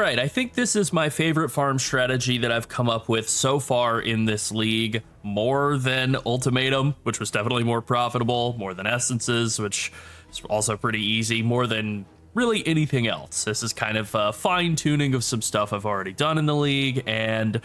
right, I think this is my favorite farm strategy that I've come up with so far in this league, more than Ultimatum, which was definitely more profitable, more than Essences, which is also pretty easy, more than really anything else. This is kind of a fine-tuning of some stuff I've already done in the league, and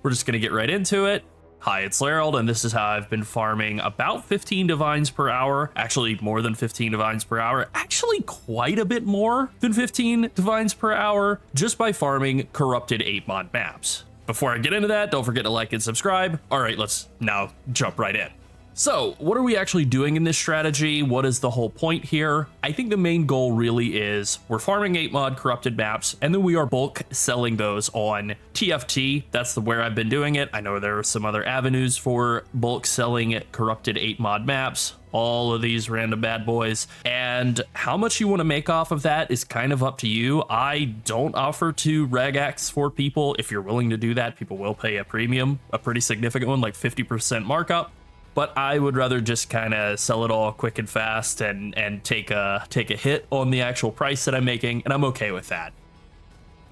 we're just going to get right into it. Hi, it's Lerald, and this is how I've been farming about 15 divines per hour, actually more than 15 divines per hour, actually quite a bit more than 15 divines per hour, just by farming corrupted 8-mod maps. Before I get into that, don't forget to like and subscribe. All right, let's now jump right in. So, what are we actually doing in this strategy? What is the whole point here? I think the main goal really is we're farming 8-mod corrupted maps, and then we are bulk selling those on TFT. That's where I've been doing it. I know there are some other avenues for bulk selling corrupted 8-mod maps, all of these random bad boys, and how much you want to make off of that is kind of up to you. I don't offer to regax for people. If you're willing to do that, people will pay a premium, a pretty significant one, like 50% markup. But I would rather just kind of sell it all quick and fast and take a hit on the actual price that I'm making, and I'm okay with that.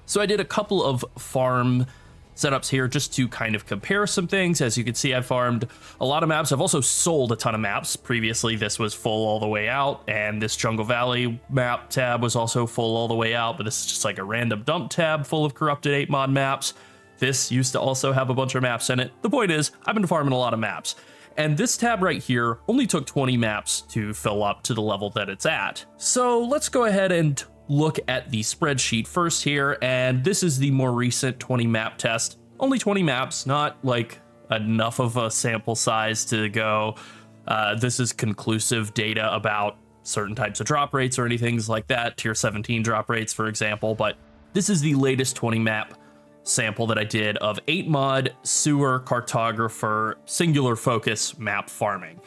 So I did a couple of farm setups here just to kind of compare some things. As you can see, I farmed a lot of maps. I've also sold a ton of maps. Previously, this was full all the way out, and this Jungle Valley map tab was also full all the way out, but this is just like a random dump tab full of corrupted 8-mod maps. This used to also have a bunch of maps in it. The point is, I've been farming a lot of maps. And this tab right here only took 20 maps to fill up to the level that it's at. So let's go ahead and look at the spreadsheet first here. And this is the more recent 20 map test. Only 20 maps, not like enough of a sample size to go. This is conclusive data about certain types of drop rates or anything like that. Tier 17 drop rates, for example. But this is the latest 20 map sample that I did of 8-mod sewer cartographer singular focus map farming.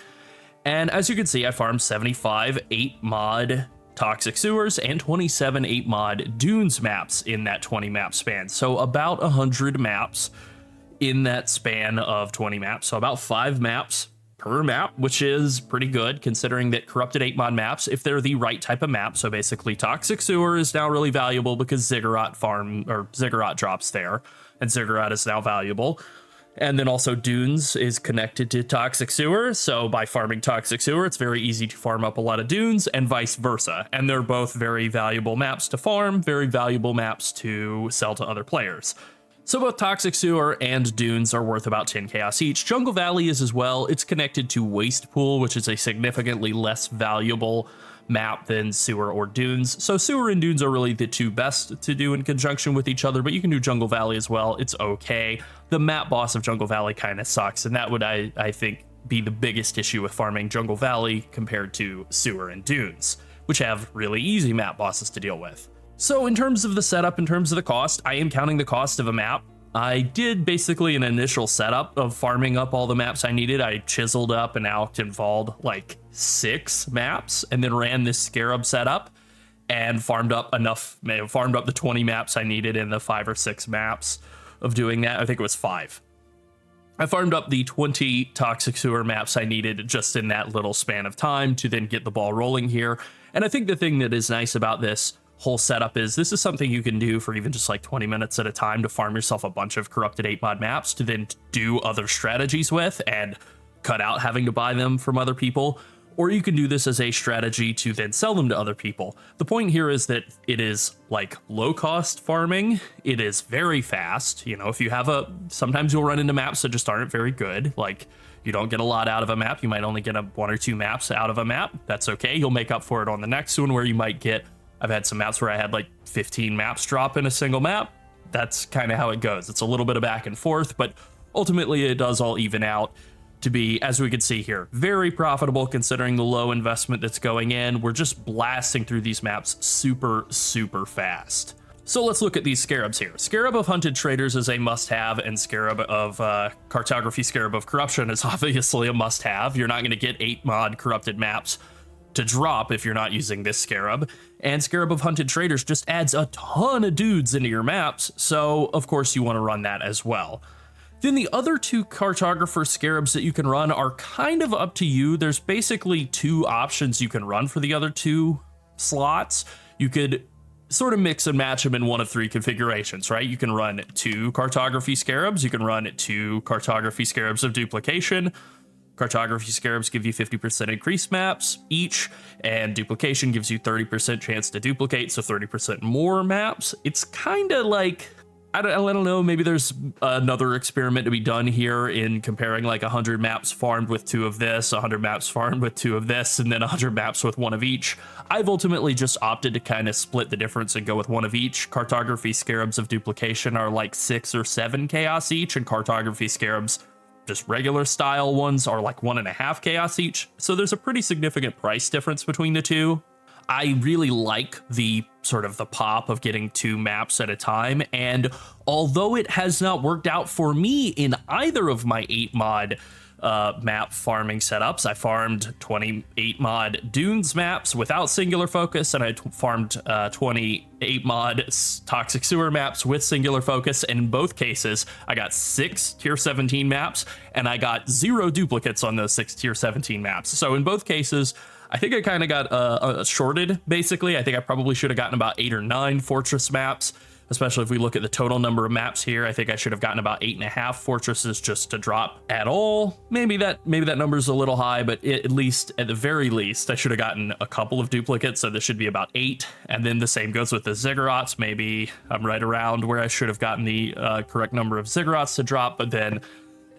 And as you can see, I farmed 75 8-mod toxic sewers and 27 8-mod dunes maps in that 20 map span. So about 100 maps in that span of 20 maps. So about 5 maps per map, which is pretty good considering that corrupted 8-mod maps, if they're the right type of map, so basically toxic sewer is now really valuable because Ziggurat drops there, and Ziggurat is now valuable. And then also dunes is connected to toxic sewer, so by farming toxic sewer, it's very easy to farm up a lot of dunes, and vice versa. And they're both very valuable maps to farm, very valuable maps to sell to other players. So both Toxic Sewer and Dunes are worth about 10 chaos each. Jungle Valley is as well. It's connected to Waste Pool, which is a significantly less valuable map than Sewer or Dunes. So Sewer and Dunes are really the two best to do in conjunction with each other, but you can do Jungle Valley as well. It's okay. The map boss of Jungle Valley kind of sucks, and that would, I think, be the biggest issue with farming Jungle Valley compared to Sewer and Dunes, which have really easy map bosses to deal with. So in terms of the setup, in terms of the cost, I am counting the cost of a map. I did basically an initial setup of farming up all the maps I needed. I chiseled up and alked and valled like 6 maps and then ran this scarab setup and farmed up the 20 maps I needed in the 5 or 6 maps of doing that. I think it was 5. I farmed up the 20 toxic sewer maps I needed just in that little span of time to then get the ball rolling here. And I think the thing that is nice about this whole setup is this is something you can do for even just like 20 minutes at a time to farm yourself a bunch of corrupted 8-mod maps to then do other strategies with and cut out having to buy them from other people. Or you can do this as a strategy to then sell them to other people. The point here is that it is like low cost farming. It is very fast. You know, if you have sometimes you'll run into maps that just aren't very good. Like you don't get a lot out of a map. You might only get 1 or 2 maps out of a map. That's okay. You'll make up for it on the next one where you might get, I've had some maps where I had like 15 maps drop in a single map. That's kind of how it goes. It's a little bit of back and forth, but ultimately it does all even out to be, as we can see here, very profitable considering the low investment that's going in. We're just blasting through these maps super, super fast. So let's look at these scarabs here. Scarab of Hunted Traders is a must-have, and Scarab of Cartography Scarab of Corruption is obviously a must-have. You're not going to get 8-mod corrupted maps to drop if you're not using this Scarab. And Scarab of Hunted Traders just adds a ton of dudes into your maps, so of course you want to run that as well. Then the other 2 cartographer scarabs that you can run are kind of up to you. There's basically 2 options you can run for the other 2 slots. You could sort of mix and match them in one of three configurations, right? You can run 2 cartography scarabs. You can run 2 cartography scarabs of duplication. Cartography scarabs give you 50% increased maps each, and duplication gives you 30% chance to duplicate, so 30% more maps. It's kind of like, I don't know, maybe there's another experiment to be done here in comparing like 100 maps farmed with 2 of this, 100 maps farmed with 2 of this, and then 100 maps with 1 of each. I've ultimately just opted to kind of split the difference and go with 1 of each. Cartography scarabs of duplication are like 6 or 7 chaos each, and cartography scarabs, just regular style ones, are like 1.5 chaos each. So there's a pretty significant price difference between the two. I really like the sort of the pop of getting 2 maps at a time, and although it has not worked out for me in either of my 8 mod map farming setups, I farmed 28 mod Dunes maps without singular focus, and I farmed 28 mod Toxic Sewer maps with singular focus. And in both cases, I got 6 tier 17 maps, and I got 0 duplicates on those 6 tier 17 maps. So in both cases, I think I kind of got shorted, basically. I think I probably should have gotten about 8 or 9 fortress maps, especially if we look at the total number of maps here. I think I should have gotten about 8.5 fortresses just to drop at all. Maybe that number's a little high, but at the very least, I should have gotten a couple of duplicates, so this should be about 8. And then the same goes with the ziggurats. Maybe I'm right around where I should have gotten the correct number of ziggurats to drop, but then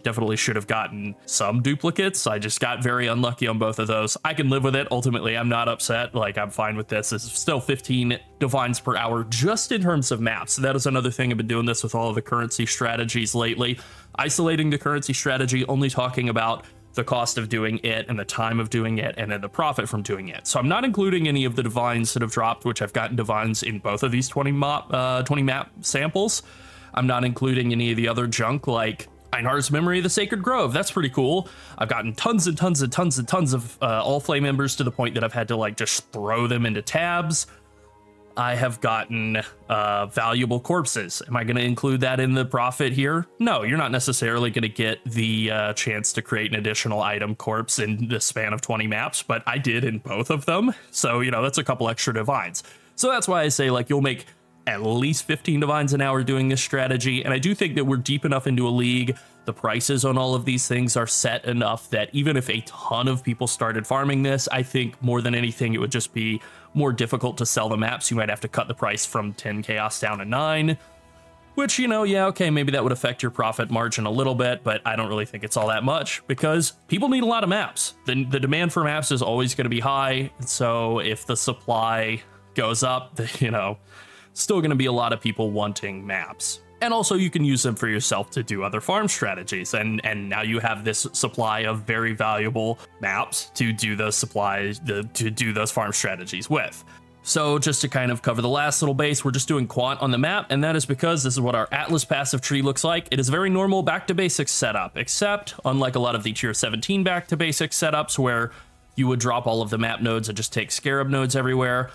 definitely should have gotten some duplicates. I just got very unlucky on both of those. I can live with it. Ultimately, I'm not upset. Like, I'm fine with this. It's still 15 divines per hour just in terms of maps. So that is another thing. I've been doing this with all of the currency strategies lately. Isolating the currency strategy, only talking about the cost of doing it and the time of doing it and then the profit from doing it. So I'm not including any of the divines that have dropped, which I've gotten divines in both of these 20 map samples. I'm not including any of the other junk like Einhar's Memory of the Sacred Grove. That's pretty cool. I've gotten tons and tons and tons and tons of all flame members to the point that I've had to like just throw them into tabs. I have gotten valuable corpses. Am I going to include that in the profit here? No, you're not necessarily going to get the chance to create an additional item corpse in the span of 20 maps, but I did in both of them. So, you know, that's a couple extra divines. So that's why I say, like, you'll make at least 15 divines an hour doing this strategy. And I do think that we're deep enough into a league. The prices on all of these things are set enough that even if a ton of people started farming this, I think more than anything, it would just be more difficult to sell the maps. You might have to cut the price from 10 chaos down to 9, which, you know, yeah, okay, maybe that would affect your profit margin a little bit, but I don't really think it's all that much because people need a lot of maps. The demand for maps is always going to be high. So if the supply goes up, you know, still going to be a lot of people wanting maps. And also you can use them for yourself to do other farm strategies. And now you have this supply of very valuable maps to do those farm strategies with. So just to kind of cover the last little base, we're just doing quant on the map, and that is because this is what our Atlas passive tree looks like. It is a very normal back to basics setup, except unlike a lot of the tier 17 back to basics setups where you would drop all of the map nodes and just take scarab nodes everywhere.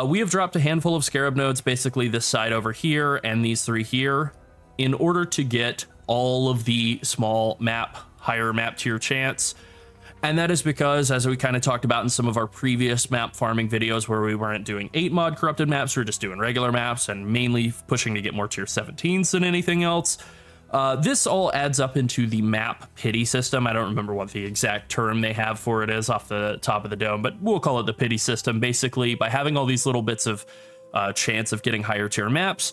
We have dropped a handful of scarab nodes, basically this side over here and these 3 here, in order to get all of the small map, higher map tier chance. And that is because, as we kind of talked about in some of our previous map farming videos where we weren't doing 8 mod corrupted maps, we were just doing regular maps and mainly pushing to get more tier 17s than anything else. This all adds up into the map pity system. I don't remember what the exact term they have for it is off the top of the dome, but we'll call it the pity system. Basically, by having all these little bits of chance of getting higher tier maps,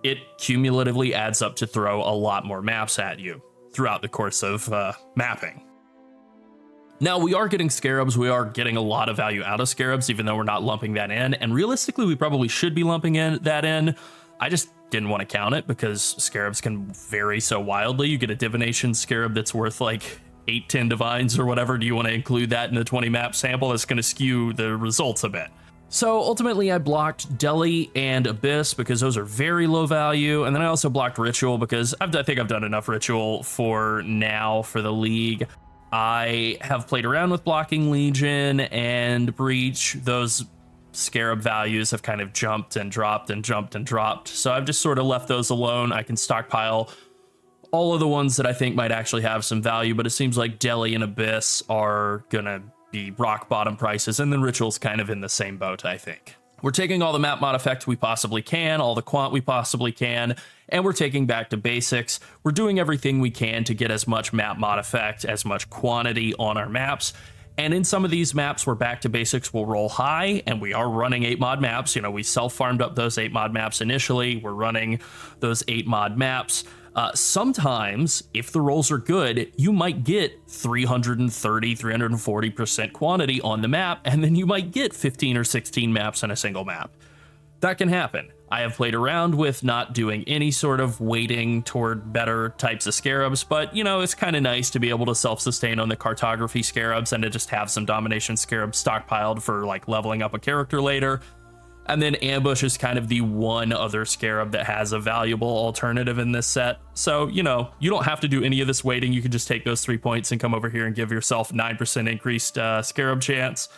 it cumulatively adds up to throw a lot more maps at you throughout the course of mapping. Now, we are getting scarabs. We are getting a lot of value out of scarabs, even though we're not lumping that in. And realistically, we probably should be lumping that in. I just didn't want to count it because scarabs can vary so wildly. You get a divination scarab that's worth like 8-10 divines or whatever. Do you want to include that in the 20 map sample? That's going to skew the results a bit. So ultimately I blocked Deli and Abyss because those are very low value. And then I also blocked Ritual because I think I've done enough Ritual for now for the league. I have played around with blocking Legion and Breach. Those scarab values have kind of jumped and dropped and jumped and dropped. So I've just sort of left those alone. I can stockpile all of the ones that I think might actually have some value, but it seems like Deli and Abyss are gonna be rock bottom prices, and then Ritual's kind of in the same boat, I think. We're taking all the map mod effects we possibly can, all the quant we possibly can, and we're taking back to basics. We're doing everything we can to get as much map mod effect, as much quantity on our maps. And in some of these maps where back to basics will roll high, and we are running 8 mod maps, you know, we self-farmed up those 8 mod maps initially, we're running those 8 mod maps. Sometimes, if the rolls are good, you might get 330, 340% quantity on the map, and then you might get 15 or 16 maps in a single map. That can happen. I have played around with not doing any sort of weighting toward better types of scarabs, but, you know, it's kind of nice to be able to self-sustain on the cartography scarabs and to just have some domination scarabs stockpiled for, like, leveling up a character later. And then ambush is kind of the one other scarab that has a valuable alternative in this set. So, you know, you don't have to do any of this waiting. You can just take those 3 points and come over here and give yourself 9% increased scarab chance.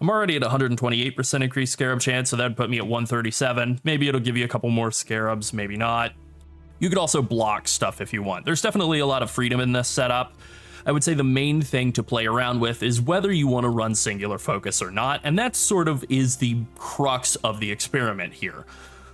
I'm already at 128% increased scarab chance, so that'd put me at 137. Maybe it'll give you a couple more scarabs, maybe not. You could also block stuff if you want. There's definitely a lot of freedom in this setup. I would say the main thing to play around with is whether you want to run singular focus or not, and that sort of is the crux of the experiment here.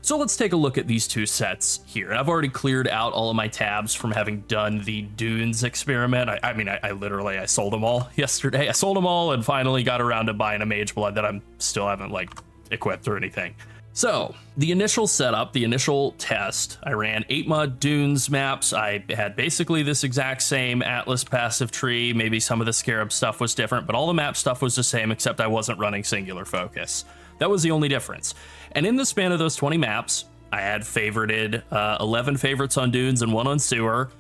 So let's take a look at these two sets here. I've already cleared out all of my tabs from having done the Dunes experiment. I literally sold them all yesterday. I sold them all and finally got around to buying a Mage Blood that I'm still haven't like equipped or anything. So the initial setup, the initial test, I ran 8 mod Dunes maps. I had basically this exact same Atlas passive tree. Maybe some of the Scarab stuff was different, but all the map stuff was the same, except I wasn't running singular focus. That was the only difference. And in the span of those 20 maps, I had favorited 11 favorites on Dunes and 1 on Sewer.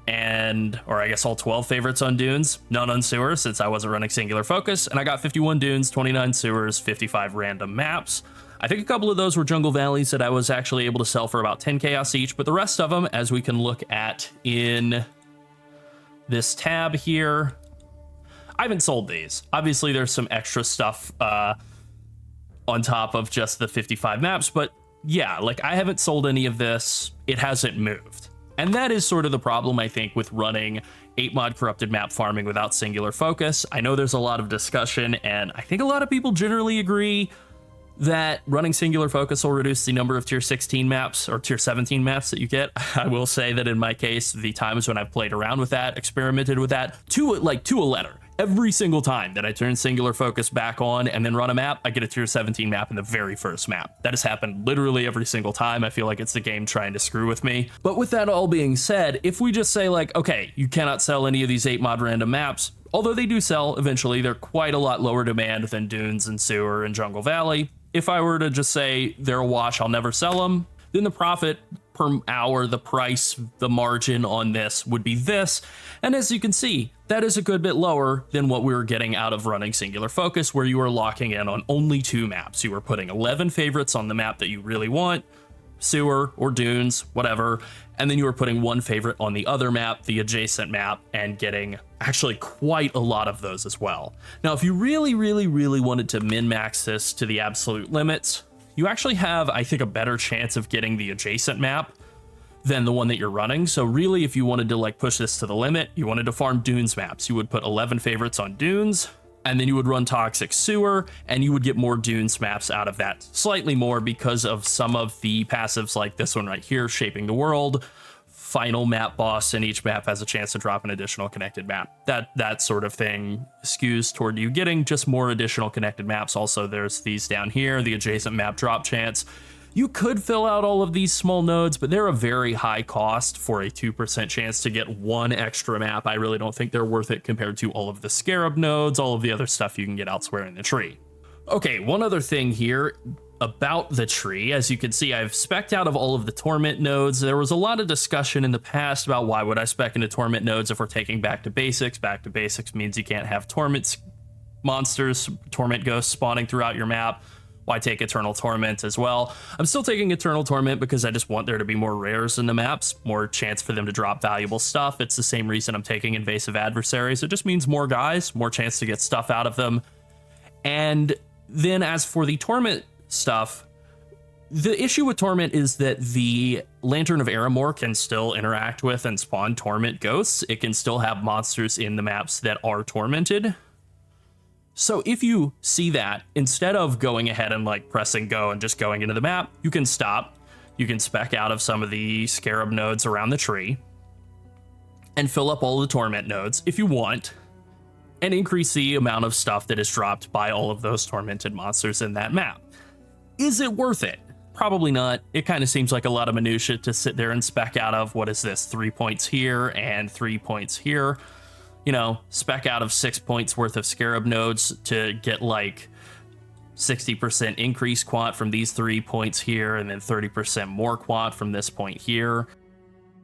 Or I guess all 12 favorites on Dunes, none on Sewer since I wasn't running singular focus. And I got 51 Dunes, 29 Sewers, 55 random maps. I think a couple of those were Jungle Valleys that I was actually able to sell for about 10 chaos each, but the rest of them, as we can look at in this tab here, I haven't sold these. Obviously, there's some extra stuff on top of just the 55 maps, but yeah, like I haven't sold any of this. It hasn't moved. And that is sort of the problem, I think, with running 8 mod corrupted map farming without singular focus. I know there's a lot of discussion, and I think a lot of people generally agree that running singular focus will reduce the number of tier 16 maps or tier 17 maps that you get. I will say that in my case, the times when I've played around with that, experimented with that, to a letter. Every single time that I turn singular focus back on and then run a map, I get a tier 17 map in the very first map. That has happened literally every single time. I feel like it's the game trying to screw with me. But with that all being said, if we just say like, okay, you cannot sell any of these 8 mod random maps, although they do sell eventually, they're quite a lot lower demand than Dunes and Sewer and Jungle Valley. If I were to just say they're a wash, I'll never sell them, then the profit per hour, the price, the margin on this would be this. And as you can see, that is a good bit lower than what we were getting out of running singular focus, where you are locking in on only 2 maps. You are putting 11 favorites on the map that you really want, Sewer or Dunes, whatever, and then you are putting 1 favorite on the other map, the adjacent map, and getting actually quite a lot of those as well. Now, if you really, really, really wanted to min-max this to the absolute limits, you actually have, I think, a better chance of getting the adjacent map than the one that you're running. So really, if you wanted to like push this to the limit, you wanted to farm Dunes maps, you would put 11 favorites on Dunes, and then you would run Toxic Sewer, and you would get more Dunes maps out of that. Slightly more because of some of the passives like this one right here, Shaping the World, final map boss, and each map has a chance to drop an additional connected map. That sort of thing skews toward you getting just more additional connected maps. Also, there's these down here, the adjacent map drop chance. You could fill out all of these small nodes, but they're a very high cost for a 2% chance to get 1 extra map. I really don't think they're worth it compared to all of the Scarab nodes, all of the other stuff you can get elsewhere in the tree. Okay, one other thing here about the tree. As you can see, I've spec'd out of all of the Torment nodes. There was a lot of discussion in the past about why would I spec into Torment nodes if we're taking back to basics. Back to basics means you can't have Torment monsters, Torment ghosts spawning throughout your map. Why take Eternal Torment as well? I'm still taking Eternal Torment because I just want there to be more rares in the maps, more chance for them to drop valuable stuff. It's the same reason I'm taking Invasive Adversaries. It just means more guys, more chance to get stuff out of them. And then as for the Torment stuff, the issue with Torment is that the Lantern of Aramor can still interact with and spawn Torment ghosts. It can still have monsters in the maps that are tormented. So if you see that, instead of going ahead and like pressing go and just going into the map, you can stop. You can spec out of some of the scarab nodes around the tree and fill up all the torment nodes if you want, and increase the amount of stuff that is dropped by all of those tormented monsters in that map. Is it worth it? Probably not. It kind of seems like a lot of minutia to sit there and spec out of, what is this, 3 points here and 3 points here. You know, spec out of 6 points worth of scarab nodes to get like 60% increase quant from these 3 points here, and then 30% more quant from this point here.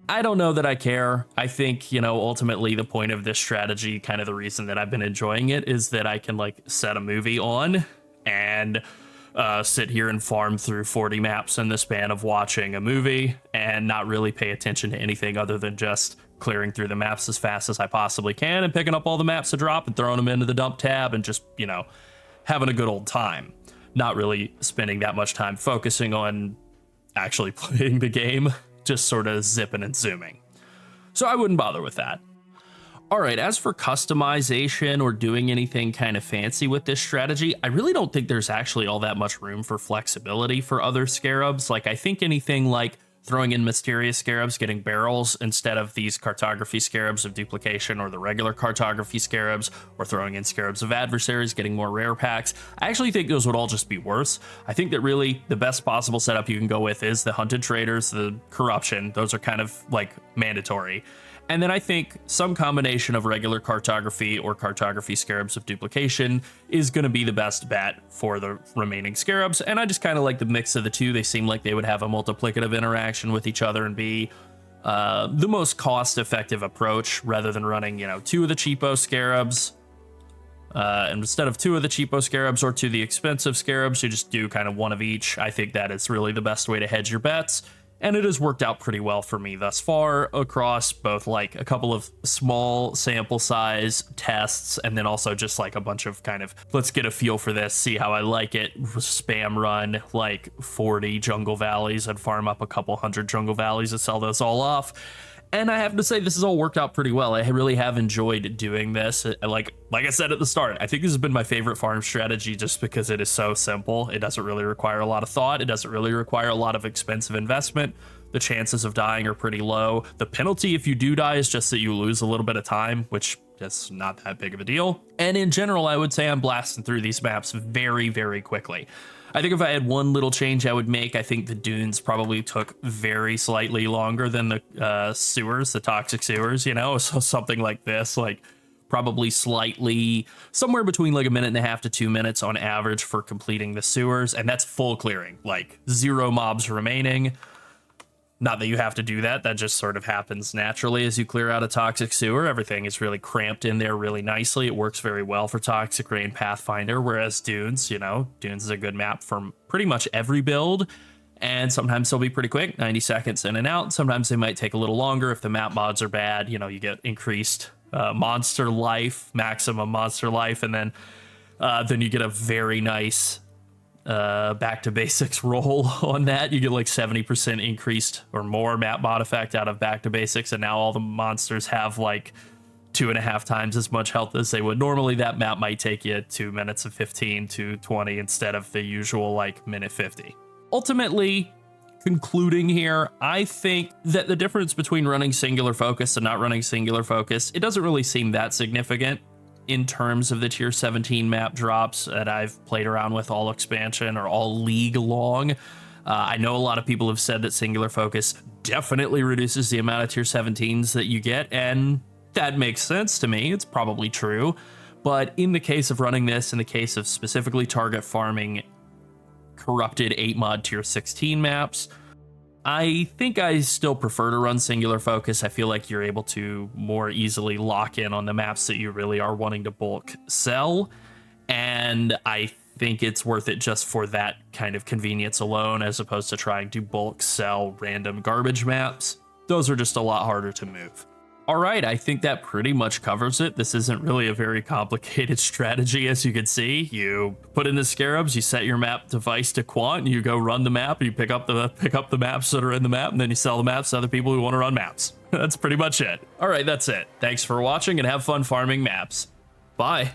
I don't know that I care. I think, you know, ultimately the point of this strategy, kind of the reason that I've been enjoying it, is that I can like set a movie on and sit here and farm through 40 maps in the span of watching a movie and not really pay attention to anything other than just clearing through the maps as fast as I possibly can and picking up all the maps to drop and throwing them into the dump tab and just, you know, having a good old time. Not really spending that much time focusing on actually playing the game, just sort of zipping and zooming. So I wouldn't bother with that. All right, as for customization or doing anything kind of fancy with this strategy, I really don't think there's actually all that much room for flexibility for other scarabs. Like, I think anything like throwing in mysterious scarabs, getting barrels instead of these cartography scarabs of duplication or the regular cartography scarabs, or throwing in scarabs of adversaries, getting more rare packs. I actually think those would all just be worse. I think that really the best possible setup you can go with is the hunted traders, the corruption. Those are kind of like mandatory. And then I think some combination of regular cartography or cartography scarabs of duplication is going to be the best bet for the remaining scarabs. And I just kind of like the mix of the two. They seem like they would have a multiplicative interaction with each other and be the most cost-effective approach, rather than running, you know, 2 of the cheapo scarabs. And instead of 2 of the cheapo scarabs or 2 of the expensive scarabs, you just do kind of 1 of each. I think that is really the best way to hedge your bets. And it has worked out pretty well for me thus far across both like a couple of small sample size tests and then also just like a bunch of kind of, let's get a feel for this, see how I like it, spam run like 40 jungle valleys and farm up a couple hundred jungle valleys and sell those all off. And I have to say, this has all worked out pretty well. I really have enjoyed doing this. Like I said at the start, I think this has been my favorite farm strategy just because it is so simple. It doesn't really require a lot of thought. It doesn't really require a lot of expensive investment. The chances of dying are pretty low. The penalty if you do die is just that you lose a little bit of time, which is not that big of a deal. And in general, I would say I'm blasting through these maps very, very quickly. I think if I had one little change I would make, I think the dunes probably took very slightly longer than the sewers, the toxic sewers, you know? So something like this, like probably slightly, somewhere between like 1.5 to 2 minutes on average for completing the sewers. And that's full clearing, like 0 mobs remaining. Not that you have to do that. That just sort of happens naturally as you clear out a toxic sewer. Everything is really cramped in there really nicely. It works very well for Toxic Rain Pathfinder, whereas Dunes, you know, Dunes is a good map for pretty much every build. And sometimes they'll be pretty quick, 90 seconds in and out. Sometimes they might take a little longer if the map mods are bad. You know, you get increased monster life, maximum monster life, and then you get a very nice back to basics roll on that. You get like 70% increased or more map mod effect out of back to basics, and now all the monsters have like 2.5 times as much health as they would normally. That map might take you 2 minutes and 15 to 20 instead of the usual like minute 50. Ultimately, concluding here, I think that the difference between running singular focus and not running singular focus, it doesn't really seem that significant in terms of the tier 17 map drops that I've played around with all expansion or all league long. I know a lot of people have said that singular focus definitely reduces the amount of tier 17s that you get, and that makes sense to me. It's probably true. But in the case of running this, in the case of specifically target farming corrupted 8 mod tier 16 maps, I think I still prefer to run singular focus. I feel like you're able to more easily lock in on the maps that you really are wanting to bulk sell. And I think it's worth it just for that kind of convenience alone, as opposed to trying to bulk sell random garbage maps. Those are just a lot harder to move. All right, I think that pretty much covers it. This isn't really a very complicated strategy, as you can see. You put in the scarabs, you set your map device to quant, and you go run the map, you pick up the maps that are in the map, and then you sell the maps to other people who want to run maps. That's pretty much it. All right, that's it. Thanks for watching, and have fun farming maps. Bye.